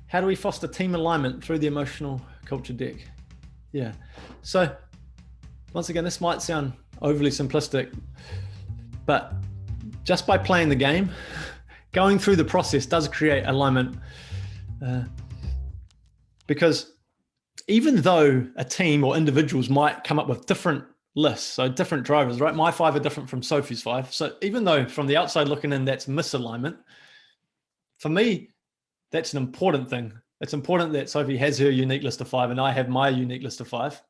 how do we foster team alignment through the emotional culture deck? Yeah. So once again, this might sound overly simplistic, but just by playing the game, going through the process does create alignment. Because even though a team or individuals might come up with different lists, so different drivers, right? My 5 are different from Sophie's 5. So even though from the outside looking in, that's misalignment, for me, that's an important thing. It's important that Sophie has her unique list of 5 and I have my unique list of 5,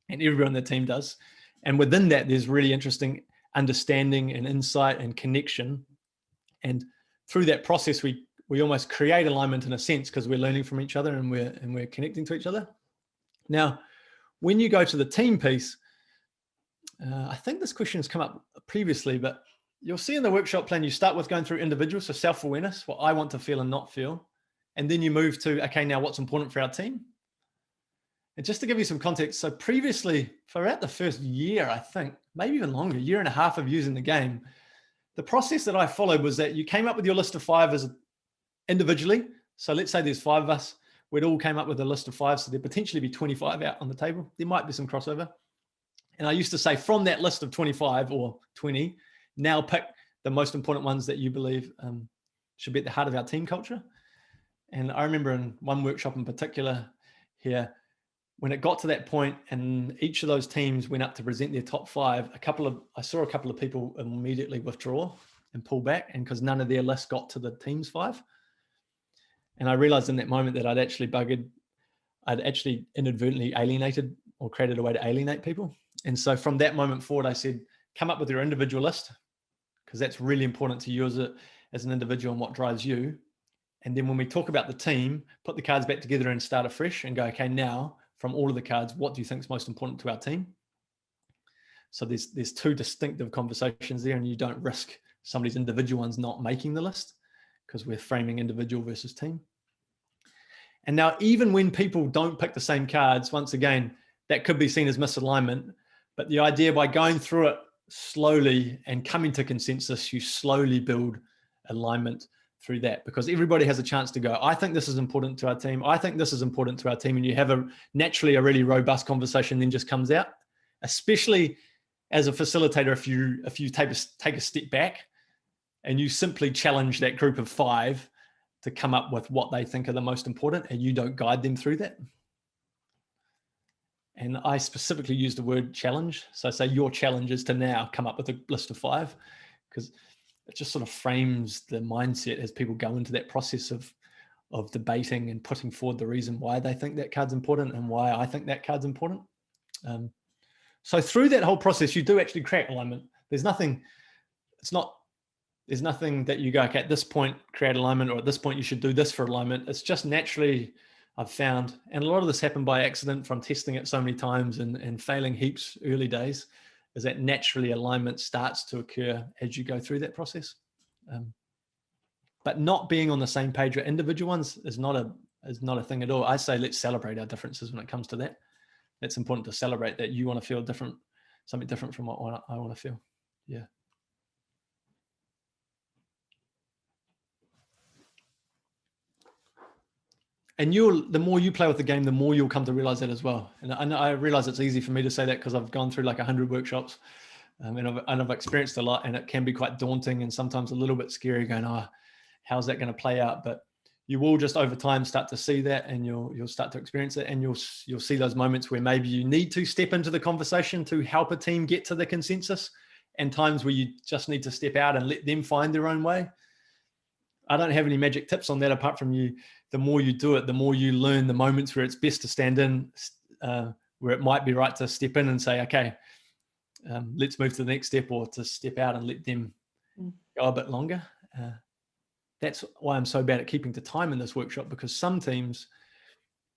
and everyone on the team does. And within that, there's really interesting understanding and insight and connection. And through that process, we almost create alignment in a sense because we're learning from each other and we're connecting to each other. Now, when you go to the team piece, I think this question has come up previously, but you'll see in the workshop plan, you start with going through individual, so self-awareness, what I want to feel and not feel. And then you move to, okay, now what's important for our team? And just to give you some context, so previously, throughout the first year, I think, maybe even longer, 1.5 years of using the game, the process that I followed was that you came up with your list of 5 as individually. So let's say there's 5 of us. We'd all came up with a list of 5. So there'd potentially be 25 out on the table. There might be some crossover. And I used to say from that list of 25 or 20, now pick the most important ones that you believe should be at the heart of our team culture. And I remember in one workshop in particular here, when it got to that point and each of those teams went up to present their top 5, I saw a couple of people immediately withdraw and pull back, and because none of their list got to the team's 5. And I realized in that moment that I'd actually inadvertently alienated or created a way to alienate people. And so from that moment forward, I said, come up with your individual list, because that's really important to you as an individual and what drives you. And then when we talk about the team, put the cards back together and start afresh and go, okay, now from all of the cards, what do you think is most important to our team? So there's 2 distinctive conversations there, and you don't risk somebody's individual ones not making the list because we're framing individual versus team. And now even when people don't pick the same cards, once again, that could be seen as misalignment. But the idea by going through it slowly and coming to consensus, you slowly build alignment through that, because everybody has a chance to go, I think this is important to our team. I think this is important to our team. And you have naturally a really robust conversation then just comes out, especially as a facilitator. If you take a step back and you simply challenge that group of 5 to come up with what they think are the most important, and you don't guide them through that. And I specifically use the word challenge. So I say your challenge is to now come up with a list of 5, because it just sort of frames the mindset as people go into that process of debating and putting forward the reason why they think that card's important and why I think that card's important. So through that whole process, you do actually create alignment. There's nothing that you go, okay, at this point, create alignment, or at this point, you should do this for alignment. It's just naturally, I've found, and a lot of this happened by accident from testing it so many times and failing heaps early days, is that naturally alignment starts to occur as you go through that process. But not being on the same page with individual ones is not a thing at all. I say, let's celebrate our differences when it comes to that. It's important to celebrate that you want to feel different, something different from what I want to feel. Yeah. And the more you play with the game, the more you'll come to realize that as well. And I realize it's easy for me to say that because I've gone through like 100 workshops and I've experienced a lot, and it can be quite daunting and sometimes a little bit scary going, how's that going to play out? But you will just over time start to see that, and you'll start to experience it, and you'll see those moments where maybe you need to step into the conversation to help a team get to the consensus, and times where you just need to step out and let them find their own way. I don't have any magic tips on that apart from the more you do it, the more you learn the moments where it's best to stand in, where it might be right to step in and say, okay, let's move to the next step, or to step out and let them go a bit longer. That's why I'm so bad at keeping to time in this workshop, because some teams,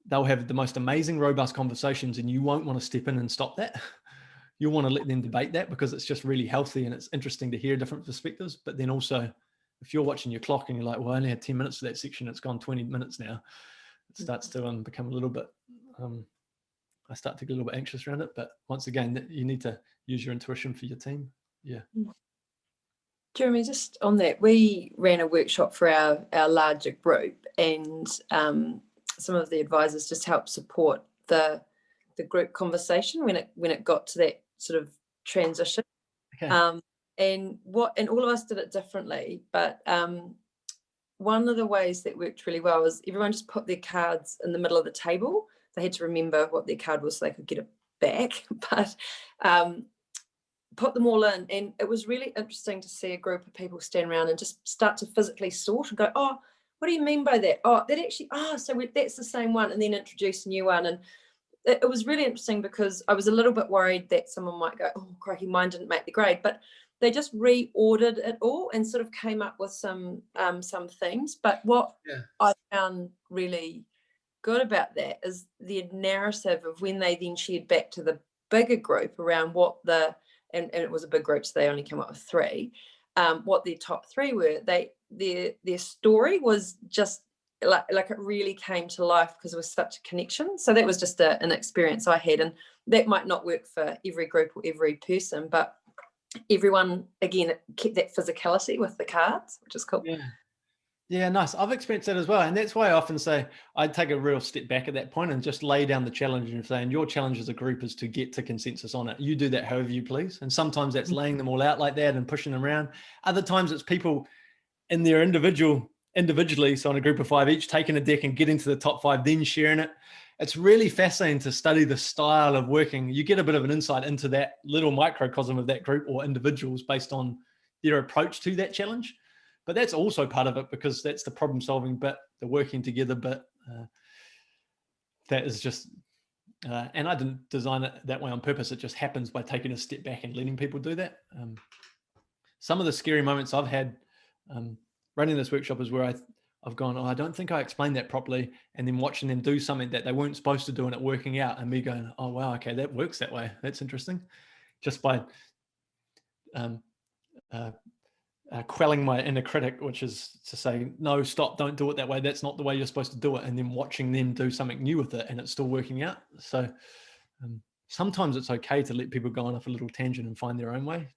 they'll have the most amazing, robust conversations and you won't want to step in and stop that. You'll want to let them debate that because it's just really healthy and it's interesting to hear different perspectives. But then also, if you're watching your clock and you're like, well, I only had 10 minutes for that section, it's gone 20 minutes now, it starts to become a little bit, I start to get a little bit anxious around it. But once again, you need to use your intuition for your team. Yeah. Jeremy, just on that, we ran a workshop for our larger group, and some of the advisors just helped support the group conversation when it got to that sort of transition. Okay. And all of us did it differently, but one of the ways that worked really well was everyone just put their cards in the middle of the table. They had to remember what their card was so they could get it back, but put them all in. And it was really interesting to see a group of people stand around and just start to physically sort and go, oh, what do you mean by that? Oh, that actually, that's the same one, and then introduce a new one. And it was really interesting because I was a little bit worried that someone might go, oh, crikey, mine didn't make the grade. But they just reordered it all and sort of came up with some themes. But what I found really good about that is the narrative of when they then shared back to the bigger group around what and it was a big group, so they only came up with 3, what their top 3 were. Their story was just like it really came to life because it was such a connection. So that was just an experience I had, and that might not work for every group or every person, but everyone again kept that physicality with the cards, which is cool. Yeah, nice. I've experienced that as well. And that's why I often say I'd take a real step back at that point and just lay down the challenge and saying your challenge as a group is to get to consensus on it. You do that however you please. And sometimes that's laying them all out like that and pushing them around. Other times it's people in their individually, so in a group of 5 each, taking a deck and getting to the top 5, then sharing it. It's really fascinating to study the style of working. You get a bit of an insight into that little microcosm of that group or individuals based on their approach to that challenge. But that's also part of it because that's the problem solving bit, the working together bit. That is just, and I didn't design it that way on purpose. It just happens by taking a step back and letting people do that. Some of the scary moments I've had running this workshop is where I've gone, oh, I don't think I explained that properly. And then watching them do something that they weren't supposed to do and it working out, and me going, oh, wow, okay, that works that way. That's interesting. Just by quelling my inner critic, which is to say, no, stop, don't do it that way. That's not the way you're supposed to do it. And then watching them do something new with it and it's still working out. So sometimes it's okay to let people go on off a little tangent and find their own way.